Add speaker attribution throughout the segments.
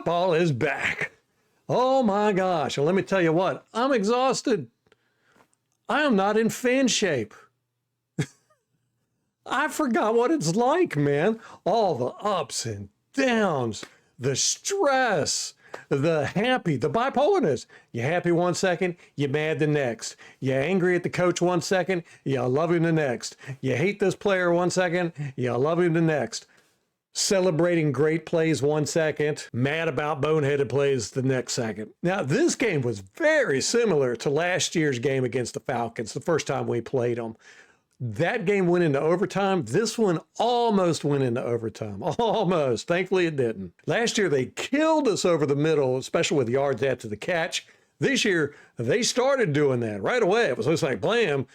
Speaker 1: Football is back. Oh my gosh. And let me tell you what, I'm exhausted. I am not in fan shape. I forgot what it's like, man. All the ups and downs, the stress, the happy, the bipolarness. You happy 1 second, you mad the next. You angry at the coach 1 second, you love him the next. You hate this player 1 second, you love him the next. Celebrating great plays 1 second, mad about boneheaded plays the next second. Now, this game was very similar to last year's game against the Falcons, the first time we played them. That game went into overtime. This one almost went into overtime. Almost. Thankfully, it didn't. Last year, they killed us over the middle, especially with yards after the catch. This year, they started doing that right away. It was just like, blam,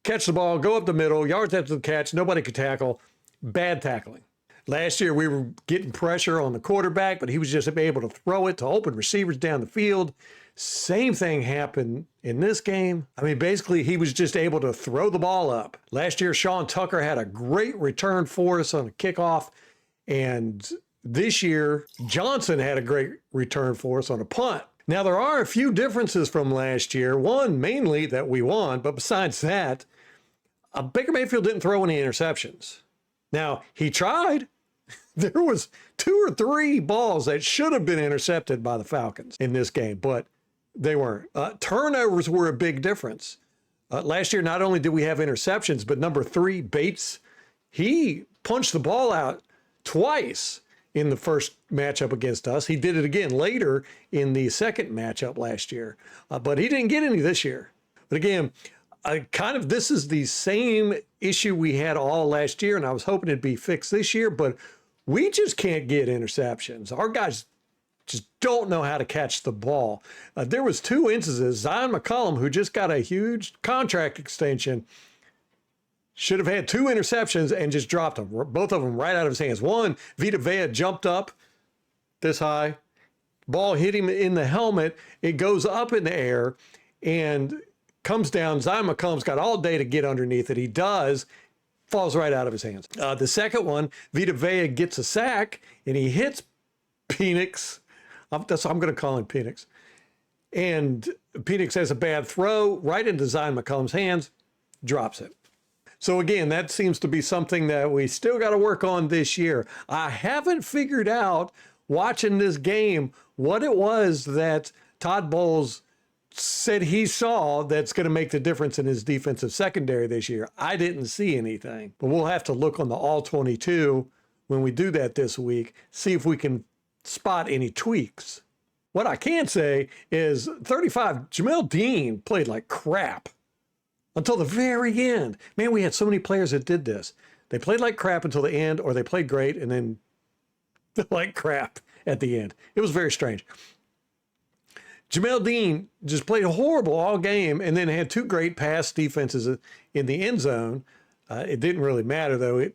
Speaker 1: catch the ball, go up the middle, yards after the catch, nobody could tackle. Bad tackling. Last year, we were getting pressure on the quarterback, but he was just able to throw it to open receivers down the field. Same thing happened in this game. I mean, basically, he was just able to throw the ball up. Last year, Sean Tucker had a great return for us on a kickoff. And this year, Johnson had a great return for us on a punt. Now, there are a few differences from last year. One, mainly that we won. But besides that, Baker Mayfield didn't throw any interceptions. Now, he tried. There was 2 or 3 balls that should have been intercepted by the Falcons in this game, but they weren't. Turnovers were a big difference. Last year, not only did we have interceptions, but number 3, Bates, he punched the ball out twice in the first matchup against us. He did it again later in the second matchup last year, but he didn't get any this year. But again, this is the same issue we had all last year, and I was hoping it'd be fixed this year, but we just can't get interceptions. Our guys just don't know how to catch the ball. There was 2 instances. Zion McCollum, who just got a huge contract extension, should have had 2 interceptions and just dropped them, both of them right out of his hands. One, Vita Vea jumped up this high. Ball hit him in the helmet. It goes up in the air and comes down. Zion McCollum's got all day to get underneath it. He does. Falls right out of his hands. The second one, Vita Vea gets a sack, and he hits Penix. I'm going to call him Penix. And Penix has a bad throw right into Zion McCollum's hands, drops it. So again, that seems to be something that we still got to work on this year. I haven't figured out, watching this game, what it was that Todd Bowles said he saw that's going to make the difference in his defensive secondary this year. I didn't see anything, but we'll have to look on the All-22 when we do that this week, see if we can spot any tweaks. What I can say is 35, Jamel Dean played like crap until the very end. Man, we had so many players that did this. They played like crap until the end, or they played great and then like crap at the end. It was very strange. Jamel Dean just played horrible all game and then had 2 great pass defenses in the end zone. It didn't really matter, though.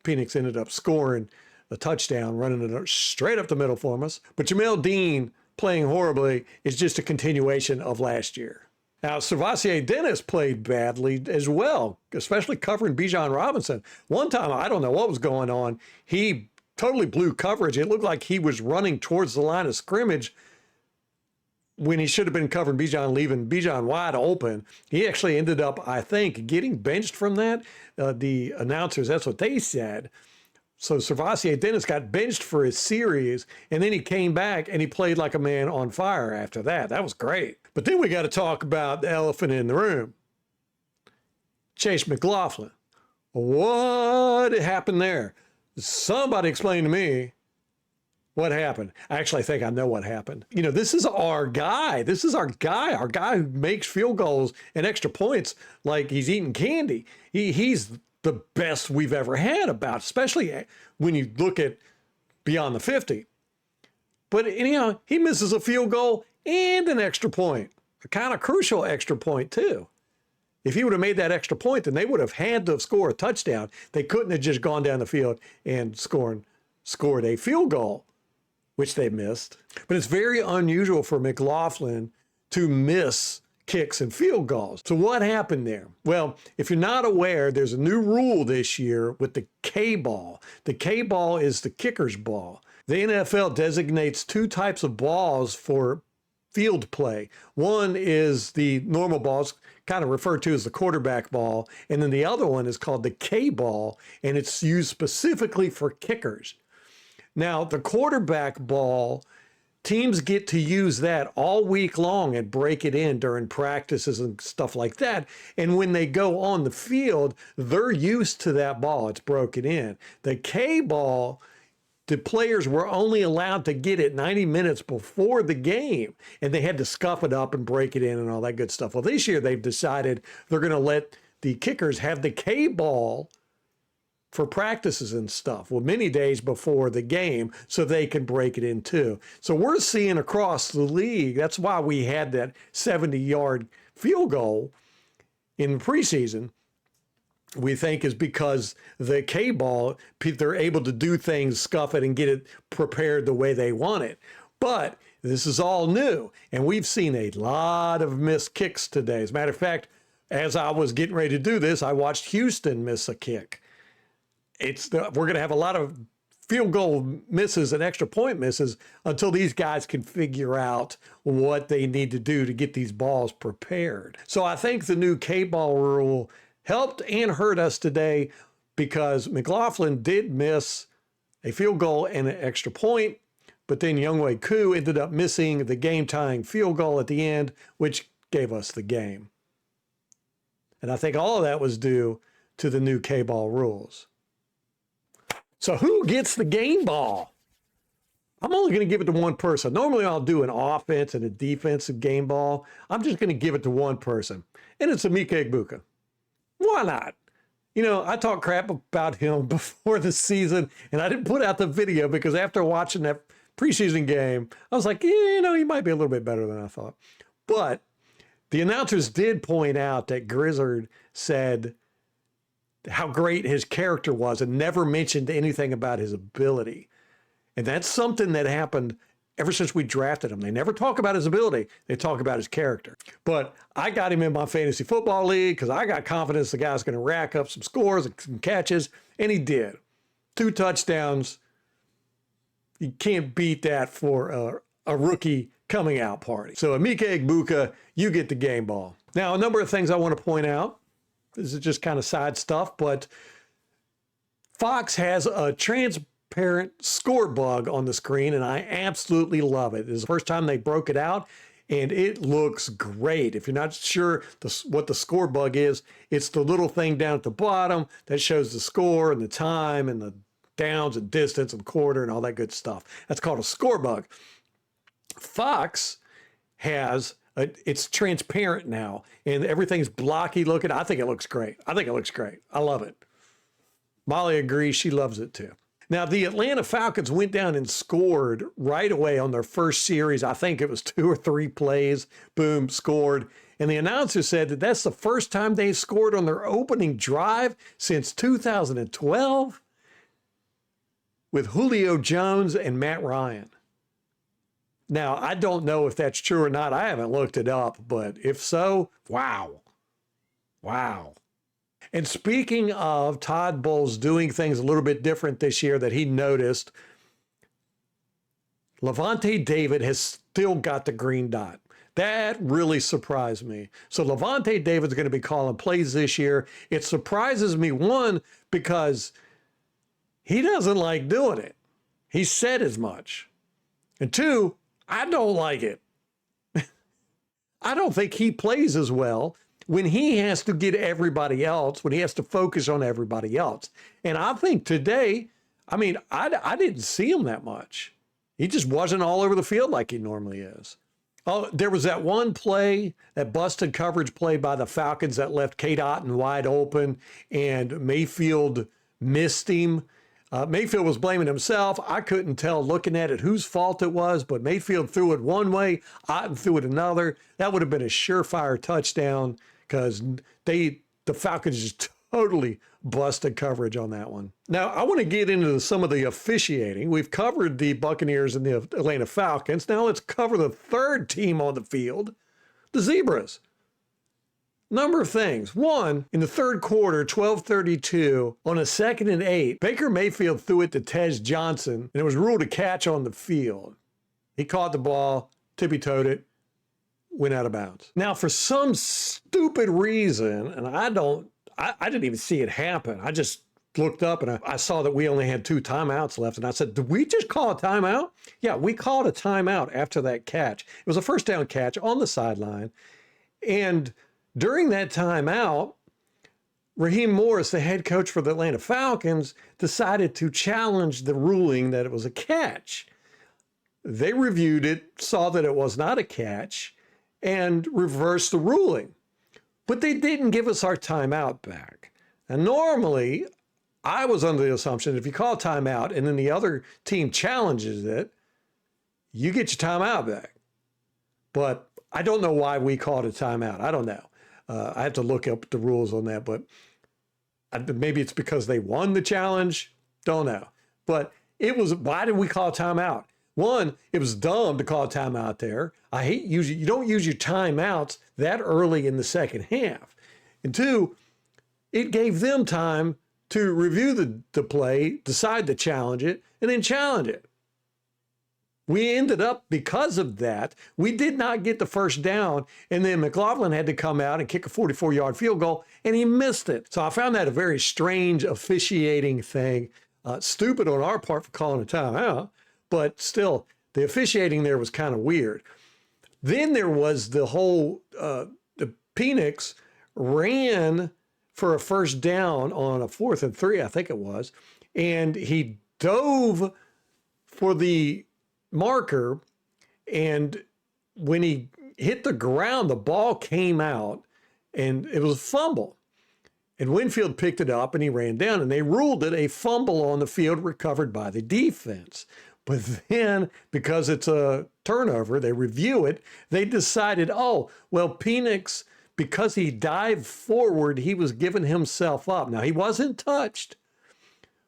Speaker 1: Penix ended up scoring a touchdown, running it straight up the middle for us. But Jamel Dean playing horribly is just a continuation of last year. Now, Servassier Dennis played badly as well, especially covering Bijan Robinson. One time, I don't know what was going on. He totally blew coverage. It looked like he was running towards the line of scrimmage when he should have been covering Bijan, leaving Bijan wide open. He actually ended up, I think, getting benched from that. The announcers, that's what they said. So Servassier Dennis got benched for his series, and then he came back and he played like a man on fire after that. That was great. But then we got to talk about the elephant in the room. Chase McLaughlin. What happened there? Somebody explain to me what happened. I actually think I know what happened. You know, this is our guy. This is our guy who makes field goals and extra points like he's eating candy. He's the best we've ever had about, especially when you look at beyond the 50. But anyhow, he misses a field goal and an extra point, a kind of crucial extra point too. If he would have made that extra point, then they would have had to score a touchdown. They couldn't have just gone down the field and scored a field goal, which they missed. But it's very unusual for McLaughlin to miss kicks and field goals. So what happened there? Well, if you're not aware, there's a new rule this year with the K ball. The K ball is the kicker's ball. The NFL designates two types of balls for field play. One is the normal balls, kind of referred to as the quarterback ball, and then the other one is called the K ball, and it's used specifically for kickers. Now, the quarterback ball, teams get to use that all week long and break it in during practices and stuff like that. And when they go on the field, they're used to that ball. It's broken in. The K ball, the players were only allowed to get it 90 minutes before the game, and they had to scuff it up and break it in and all that good stuff. Well, this year they've decided they're going to let the kickers have the K ball for practices and stuff, well, many days before the game, so they can break it in too. So we're seeing across the league, that's why we had that 70-yard field goal in the preseason, we think is because the K ball, they're able to do things, scuff it, and get it prepared the way they want it. But this is all new, and we've seen a lot of missed kicks today. As a matter of fact, as I was getting ready to do this, I watched Houston miss a kick. We're going to have a lot of field goal misses and extra point misses until these guys can figure out what they need to do to get these balls prepared. So I think the new K ball rule helped and hurt us today because McLaughlin did miss a field goal and an extra point, but then Younghoe Koo ended up missing the game-tying field goal at the end, which gave us the game. And I think all of that was due to the new K-ball rules. So who gets the game ball? I'm only going to give it to one person. Normally I'll do an offense and a defensive game ball. I'm just going to give it to one person, and it's Emeka Egbuka. Why not? You know, I talked crap about him before the season, and I didn't put out the video because after watching that preseason game, I was like, you know, he might be a little bit better than I thought. But the announcers did point out that Grizzard said how great his character was and never mentioned anything about his ability. And that's something that happened ever since we drafted him. They never talk about his ability. They talk about his character. But I got him in my fantasy football league because I got confidence the guy's going to rack up some scores and some catches, and he did. 2 touchdowns. You can't beat that for a rookie coming out party. So Emeka Egbuka, you get the game ball. Now, a number of things I want to point out. This is just kind of side stuff, but Fox has a transparent score bug on the screen, and I absolutely love it. This is the first time they broke it out, and it looks great. If you're not sure what the score bug is, it's the little thing down at the bottom that shows the score and the time and the downs and distance and quarter and all that good stuff. That's called a score bug. Fox has it's transparent now, and everything's blocky looking. I think it looks great. I love it. Molly agrees. She loves it too. Now, the Atlanta Falcons went down and scored right away on their first series. I think it was 2 or 3 plays. Boom, scored. And the announcer said that that's the first time they scored on their opening drive since 2012 with Julio Jones and Matt Ryan. Now, I don't know if that's true or not. I haven't looked it up, but if so, wow. Wow. And speaking of Todd Bowles doing things a little bit different this year that he noticed, Levante David has still got the green dot. That really surprised me. So Levante David's going to be calling plays this year. It surprises me, one, because he doesn't like doing it. He said as much. And 2, I don't like it. I don't think he plays as well when he has to get everybody else, when he has to focus on everybody else. And I think today, I didn't see him that much. He just wasn't all over the field like he normally is. Oh, there was that one play, that busted coverage play by the Falcons that left Kate Otten wide open, and Mayfield missed him. Mayfield was blaming himself. I couldn't tell looking at it whose fault it was, but Mayfield threw it one way, Otten threw it another. That would have been a surefire touchdown because the Falcons just totally busted coverage on that one. Now, I want to get into some of the officiating. We've covered the Buccaneers and the Atlanta Falcons. Now let's cover the third team on the field, the Zebras. Number of things. One, in the third quarter, 12:32, on a 2nd and 8, Baker Mayfield threw it to Tej Johnson, and it was ruled a catch on the field. He caught the ball, tippy-toed it, went out of bounds. Now, for some stupid reason, and I didn't even see it happen. I just looked up and I saw that we only had 2 timeouts left. And I said, did we just call a timeout? Yeah, we called a timeout after that catch. It was a first down catch on the sideline. And during that timeout, Raheem Morris, the head coach for the Atlanta Falcons, decided to challenge the ruling that it was a catch. They reviewed it, saw that it was not a catch, and reversed the ruling. But they didn't give us our timeout back. And normally, I was under the assumption if you call a timeout and then the other team challenges it, you get your timeout back. But I don't know why we called a timeout. I don't know. I have to look up the rules on that, but maybe it's because they won the challenge. Don't know. But why did we call a timeout? One, it was dumb to call a timeout there. You don't use your timeouts that early in the second half. And two, it gave them time to review the play, decide to challenge it, and then challenge it. We ended up, because of that, we did not get the first down, and then McLaughlin had to come out and kick a 44-yard field goal, and he missed it. So I found that a very strange officiating thing. Stupid on our part for calling a timeout, but still, the officiating there was kind of weird. Then there was the whole, the Penix ran for a first down on a 4th and 3, I think it was, and he dove for the marker, and when he hit the ground, the ball came out, and it was a fumble. And Winfield picked it up, and he ran down, and they ruled it a fumble on the field recovered by the defense. But then, because it's a turnover, they review it, they decided, oh, well, Penix, because he dived forward, he was giving himself up. Now, he wasn't touched,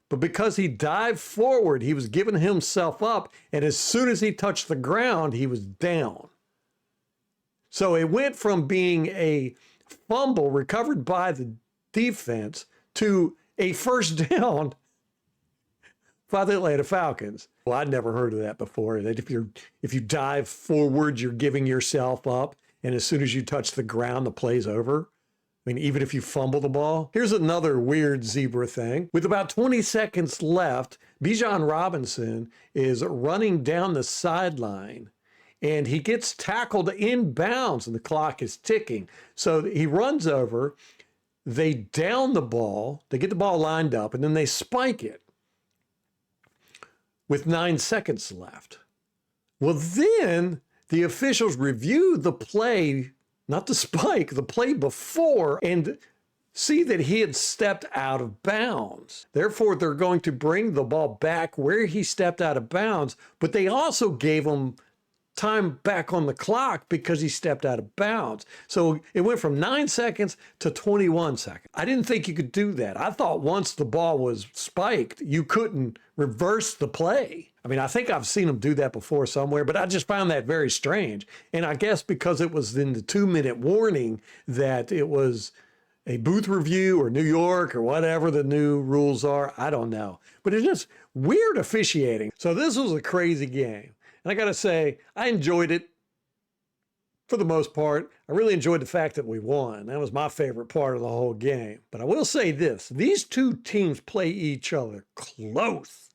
Speaker 1: but because he dived forward, he was giving himself up, and as soon as he touched the ground, he was down. So it went from being a fumble recovered by the defense to a first down by the Atlanta Falcons. Well, I'd never heard of that before, that if you dive forward, you're giving yourself up, and as soon as you touch the ground, the play's over. I mean, even if you fumble the ball. Here's another weird zebra thing. With about 20 seconds left, Bijan Robinson is running down the sideline, and he gets tackled inbounds, and the clock is ticking. So he runs over, they down the ball, they get the ball lined up, and then they spike it with 9 seconds left. Well, then the officials review the play, not the spike, the play before, and see that he had stepped out of bounds. Therefore, they're going to bring the ball back where he stepped out of bounds, but they also gave him time back on the clock because he stepped out of bounds. So it went from 9 seconds to 21 seconds. I didn't think you could do that. I thought once the ball was spiked, you couldn't reverse the play. I mean, I think I've seen them do that before somewhere, but I just found that very strange. And I guess because it was in the 2-minute warning that it was a booth review or New York or whatever the new rules are, I don't know. But it's just weird officiating. So this was a crazy game. And I got to say, I enjoyed it for the most part. I really enjoyed the fact that we won. That was my favorite part of the whole game. But I will say this, these two teams play each other close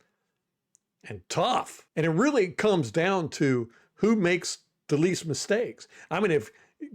Speaker 1: and tough. And it really comes down to who makes the least mistakes. I mean, if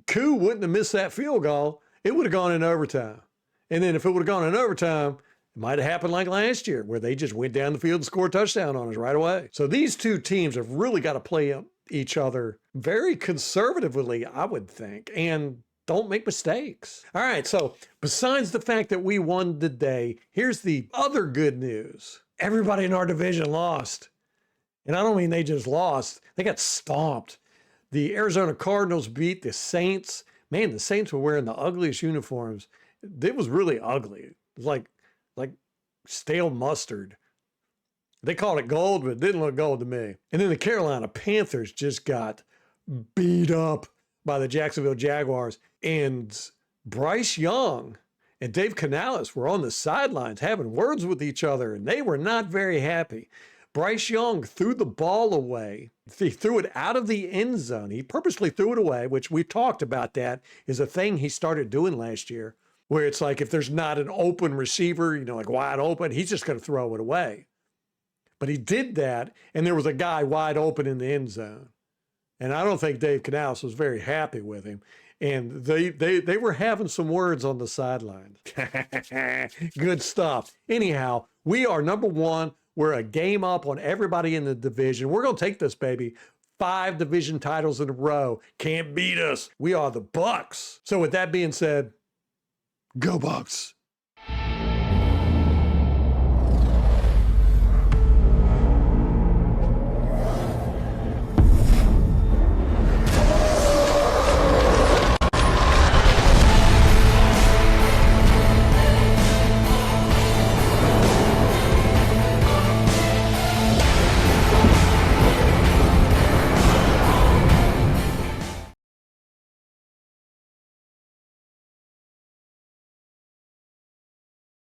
Speaker 1: Koo wouldn't have missed that field goal, it would have gone in overtime. And then if it would have gone in overtime, it might have happened like last year where they just went down the field and scored a touchdown on us right away. So these two teams have really got to play each other very conservatively, I would think, and don't make mistakes. All right, so besides the fact that we won today, here's the other good news. Everybody in our division lost. And I don't mean they just lost. They got stomped. The Arizona Cardinals beat the Saints. Man, the Saints were wearing the ugliest uniforms. It was really ugly. It was like stale mustard. They called it gold, but it didn't look gold to me. And then the Carolina Panthers just got beat up by the Jacksonville Jaguars. And Bryce Young and Dave Canales were on the sidelines having words with each other, and they were not very happy. Bryce Young threw the ball away. He threw it out of the end zone. He purposely threw it away, which we talked about. That is a thing he started doing last year, where it's like if there's not an open receiver, like wide open, he's just going to throw it away. But he did that, and there was a guy wide open in the end zone. And I don't think Dave Canales was very happy with him. And they were having some words on the sidelines. Good stuff. Anyhow, we are number one. We're a game up on everybody in the division. We're going to take this, baby. 5 division titles in a row. Can't beat us. We are the Bucks. So with that being said, go Bucks.